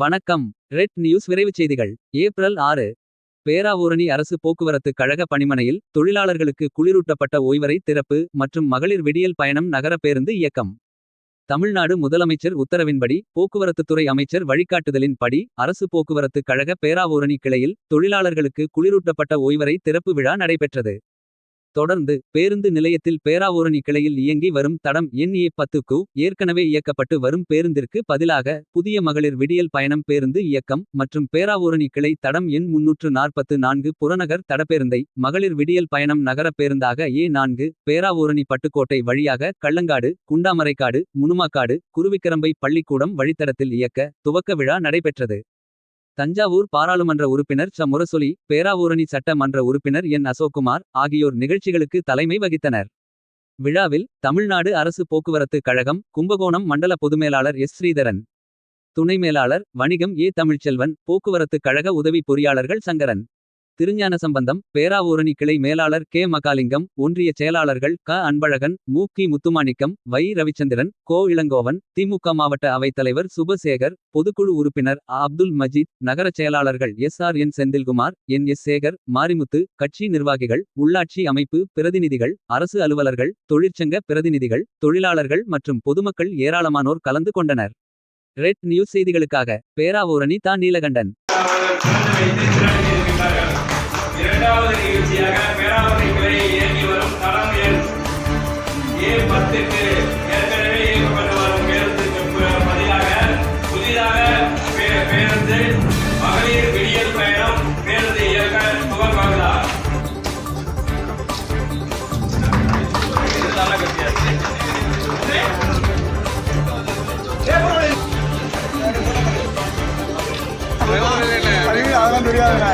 வணக்கம். Red news விரைவுச் செய்திகள். ஏப்ரல் 6. பேராவூரணி அரசு போக்குவரத்து கழக பணிமனையில் தொழிலாளர்களுக்கு குளிரூட்டப்பட்ட ஓய்வறை திறப்பு மற்றும் மகளிர் விடியல் பயணம் நகர பேருந்து இயக்கம். தமிழ்நாடு முதலமைச்சர் உத்தரவின்படி போக்குவரத்துத்துறை அமைச்சர் வழிகாட்டுதலின் படி அரசு போக்குவரத்து கழக பேராவூரணி கிளையில் தொழிலாளர்களுக்கு குளிரூட்டப்பட்ட ஓய்வறை திறப்பு விழா நடைபெற்றது. தொடர்ந்து பேருந்து நிலையத்தில் பேராவூரணி கிளையில் இயங்கி வரும் தடம் எண் A10க்கு ஏற்கனவே இயக்கப்பட்டு வரும் பேருந்திற்கு பதிலாக புதிய மகளிர் விடியல் பயணம் பேருந்து இயக்கம் மற்றும் பேராவூரணி கிளை தடம் எண் 344 புறநகர் தடப்பேருந்தை மகளிர் விடியல் பயணம் நகர பேருந்தாக A4 பேராவூரணி பட்டுக்கோட்டை வழியாக கள்ளங்காடு குண்டாமரைக்காடு முனுமாக்காடு குருவிக்கரம்பை பள்ளிக்கூடம் வழித்தடத்தில் இயக்க துவக்க விழா நடைபெற்றது. தஞ்சாவூர் பாராளுமன்ற உறுப்பினர் ச முரசொலி பேராவூரணி சட்ட மன்ற உறுப்பினர் என் அசோக்குமார் ஆகியோர் நிகழ்ச்சிகளுக்கு தலைமை வகித்தனர். விழாவில் தமிழ்நாடு அரசு போக்குவரத்து கழகம் கும்பகோணம் மண்டல பொதுமேலாளர் எஸ் ஸ்ரீதரன், துணை மேலாளர் வணிகம் ஏ தமிழ்ச்செல்வன், போக்குவரத்து கழக உதவி பொறியாளர்கள் சங்கரன், திருஞானசம்பந்தம், பேராவூரணி கிளை மேலாளர் கே மகாலிங்கம், ஒன்றிய செயலாளர்கள் க அன்பழகன், மு கி முத்துமாணிக்கம், வை ரவிச்சந்திரன், கோ இளங்கோவன், திமுக மாவட்ட அவைத்தலைவர் சுபசேகர், பொதுக்குழு உறுப்பினர் அப்துல் மஜீத், நகரச் செயலாளர்கள் என் செந்தில்குமார், எஸ் சேகர், மாரிமுத்து, கட்சி நிர்வாகிகள், உள்ளாட்சி அமைப்பு பிரதிநிதிகள், அரசு அலுவலர்கள், தொழிற்சங்க பிரதிநிதிகள், தொழிலாளர்கள் மற்றும் பொதுமக்கள் ஏராளமானோர் கலந்து கொண்டனர். ரெட் நியூஸ் செய்திகளுக்காக பேராவூரணி தா நீலகண்டன். இரண்டாவது நிகழ்ச்சியாக பேராவூரணி கிளையை இயங்கி வரும் தடம் எண் A10க்கு ஏற்கனவே இயக்கப்பட்டு வரும் பேருந்துக்கு பதிலாக புதிதாக பேருந்து மகளிர் விடியல் பயணம் பேருந்து இயக்க துவங்குகிறார். அதெல்லாம் தெரியாதுங்க.